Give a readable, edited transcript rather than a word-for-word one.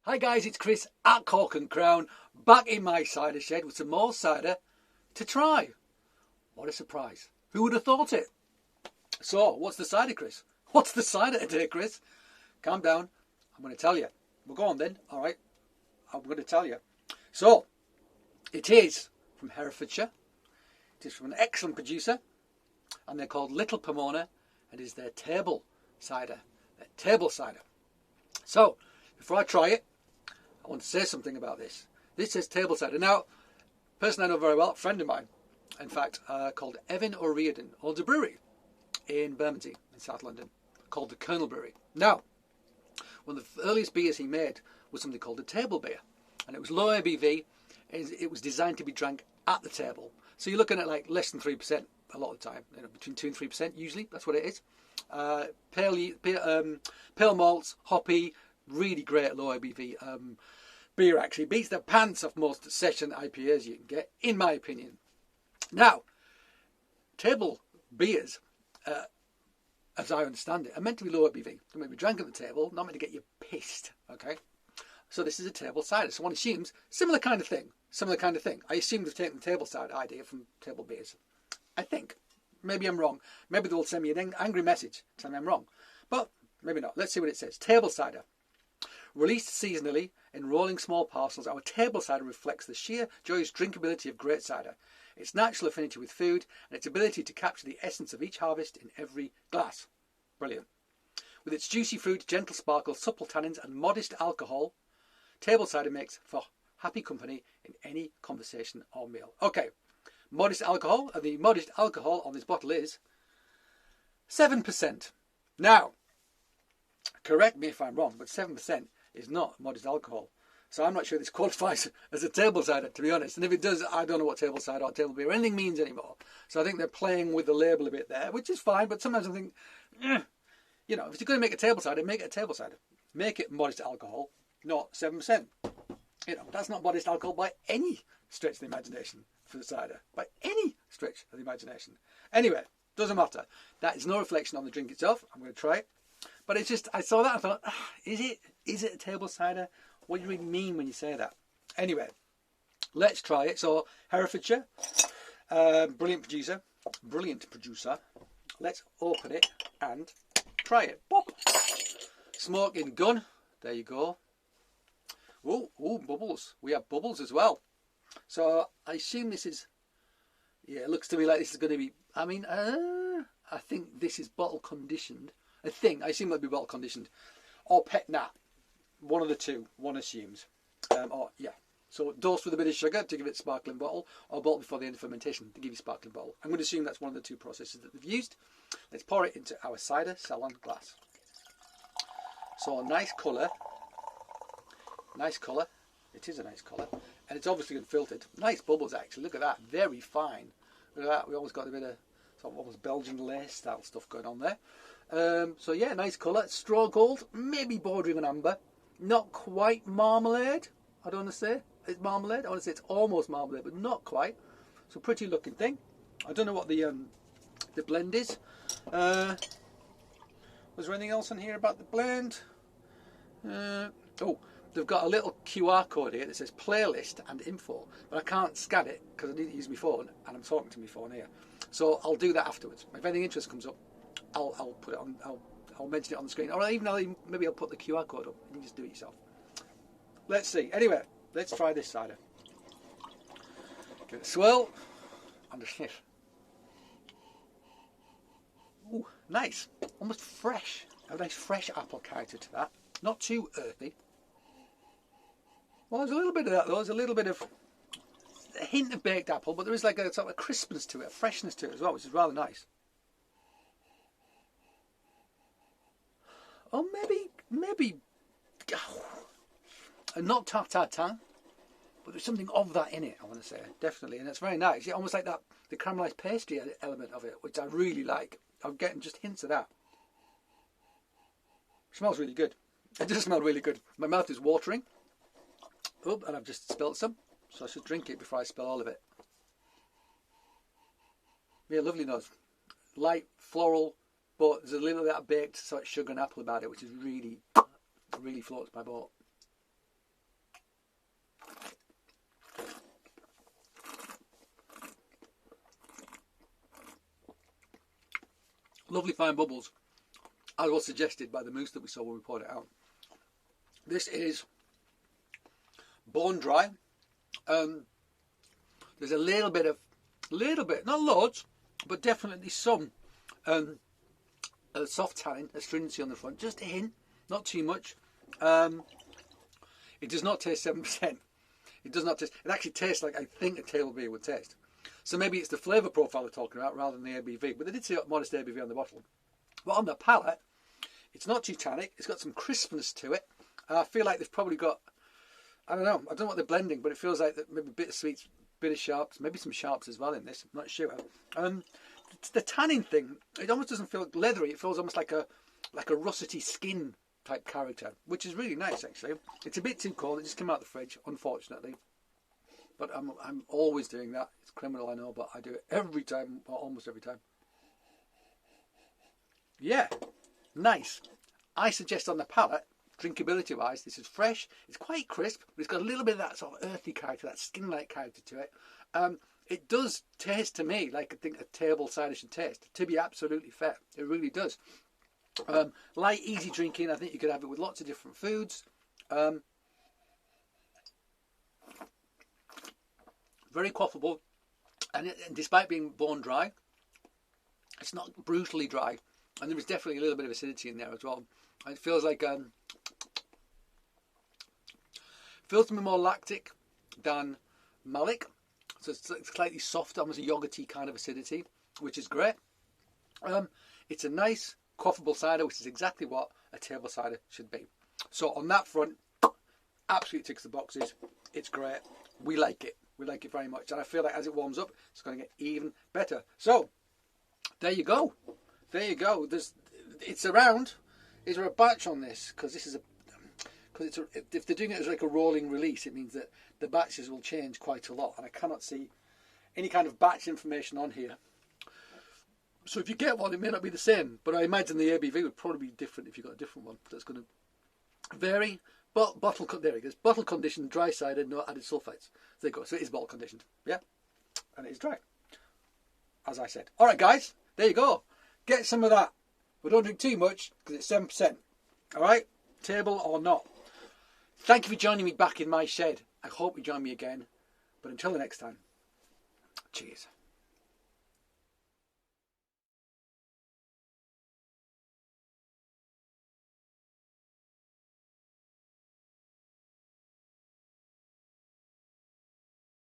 Hi guys, it's Chris at Cork and Crown, back in my cider shed with some more cider to try. What a surprise. Who would have thought it? So, what's the cider, Chris? What's the cider today, Chris? Calm down. I'm going to tell you. Well, go on then. All right. I'm going to tell you. So, it is from Herefordshire. It is from an excellent producer. And they're called Little Pomona. And it is their table cider. Their table cider. So, before I try it, I want to say something about this. This says table cider. Now, a person I know very well, a friend of mine, in fact, called Evan O'Riordan, owns a brewery in Bermondsey, in South London, called the Colonel Brewery. Now, one of the earliest beers he made was something called a table beer. And it was low ABV. It was designed to be drank at the table. So you're looking at like less than 3% a lot of the time. Between 2 and 3% usually. That's what it is. Pale malts, hoppy, really great low ABV beer actually. Beats the pants off most session IPAs you can get, in my opinion. Now, table beers, as I understand it, are meant to be low ABV. They're meant to be drank at the table, not meant to get you pissed, okay? So this is a table cider. So one assumes similar kind of thing. I assume they've taken the table cider idea from table beers. I think. Maybe I'm wrong. Maybe they'll send me an angry message telling me I'm wrong. But maybe not. Let's see what it says. Table cider. Released seasonally in rolling small parcels, our table cider reflects the sheer joyous drinkability of great cider, its natural affinity with food, and its ability to capture the essence of each harvest in every glass. Brilliant. With its juicy fruit, gentle sparkle, supple tannins, and modest alcohol, table cider makes for happy company in any conversation or meal. Okay, modest alcohol, and the modest alcohol on this bottle is 7%. Now, correct me if I'm wrong, but 7% is not modest alcohol. So I'm not sure this qualifies as a table cider, to be honest. And if it does, I don't know what table cider or table beer or anything means anymore. So I think they're playing with the label a bit there, which is fine. But sometimes I think, if you're going to make a table cider, make it a table cider. Make it modest alcohol, not 7%. That's not modest alcohol by any stretch of the imagination for the cider. By any stretch of the imagination. Anyway, doesn't matter. That is no reflection on the drink itself. I'm going to try it. But it's just, I saw that and thought, is it a table cider? What do you really mean when you say that? Anyway, let's try it. So, Herefordshire, brilliant producer. Let's open it and try it. Pop. Smoking gun. There you go. Oh, bubbles. We have bubbles as well. So, I assume this is, it looks to me like this is going to be, I think this is bottle conditioned. I assume that'd be bottle conditioned. Or pet nat. One of the two, one assumes. So dosed with a bit of sugar to give it sparkling bottle, or bottled before the end of fermentation to give you sparkling bottle. I'm going to assume that's one of the two processes that they've used. Let's pour it into our cider salon glass. So a nice colour. It is a nice colour. And it's obviously been filtered. Nice bubbles actually, look at that, very fine. Look at that, we almost got a bit of sort of almost Belgian lace style stuff going on there. So yeah, nice colour. Straw gold, maybe bordering on amber. Not quite marmalade, I don't want to say. It's marmalade. I want to say it's almost marmalade, but not quite. So pretty looking thing. I don't know what the blend is. Was there anything else on here about the blend? They've got a little QR code here that says playlist and info, but I can't scan it because I need to use my phone, and I'm talking to my phone here. So I'll do that afterwards. If anything interesting comes up, I'll put it on. I'll mention it on the screen, or maybe I'll put the QR code up. You can just do it yourself. Let's see. Anyway, let's try this cider. Give it a swirl and a sniff. Ooh, nice. Almost fresh. A nice fresh apple character to that. Not too earthy. Well, there's a little bit of that though. There's a little bit of a hint of baked apple, but there is like a sort of a crispness to it, a freshness to it as well, which is rather nice. Oh, maybe, not tartar, but there's something of that in it, I want to say, definitely, and it's very nice. Yeah, almost like that, the caramelised pastry element of it, which I really like. I'm getting just hints of that. It smells really good. It does smell really good. My mouth is watering. Oh, and I've just spilled some, so I should drink it before I spill all of it. Yeah, lovely nose. Light, floral, but there's a little bit of baked sort of sugar and apple about it, which is really floats my boat. Lovely fine bubbles, as was suggested by the mousse that we saw when we poured it out. This is bone dry. There's a little bit, not loads, but definitely some soft tannin, astringency on the front, just a hint, not too much. It does not taste 7%. It does not taste. It actually tastes like I think a table beer would taste. So maybe it's the flavour profile they're talking about rather than the ABV. But they did say modest ABV on the bottle. But on the palate, it's not too tannic. It's got some crispness to it. I feel like they've probably got, I don't know what they're blending, but it feels like maybe a bit of sweets, bit of sharps, maybe some sharps as well in this. I'm not sure. The tannin thing, it almost doesn't feel leathery. It feels almost like a russety skin type character, which is really nice actually. It's a bit too cold. It just came out of the fridge, unfortunately. But I'm always doing that. It's criminal, I know, but I do it every time, or almost every time. Yeah, nice. I suggest on the palate, drinkability wise, this is fresh. It's quite crisp, but it's got a little bit of that sort of earthy character, that skin-like character to it. It does taste to me like I think a table cider should taste, to be absolutely fair. It really does. Light, easy drinking. I think you could have it with lots of different foods. Very quaffable, and despite being bone dry, it's not brutally dry, and there is definitely a little bit of acidity in there as well. It feels like feels to me more lactic than malic, so it's slightly soft, almost a yogurty kind of acidity, which is great. It's a nice quaffable cider, which is exactly what a table cider should be. So on that front, absolutely ticks the boxes. It's great. We like it. We like it very much, and I feel like as it warms up, it's going to get even better. So there you go. There you go. It's around. Is there a batch on this? Because this is if they're doing it as like a rolling release, it means that the batches will change quite a lot, and I cannot see any kind of batch information on here. So if you get one, it may not be the same, but I imagine the ABV would probably be different if you got a different one. That's going to vary. But there it is. Bottle conditioned dry cider, no added sulfites. There you go. So it is bottle conditioned. Yeah. And it is dry. As I said. Alright guys, there you go. Get some of that. But don't drink too much because it's 7%. Alright? Table or not. Thank you for joining me back in my shed. I hope you join me again. But until the next time, cheers.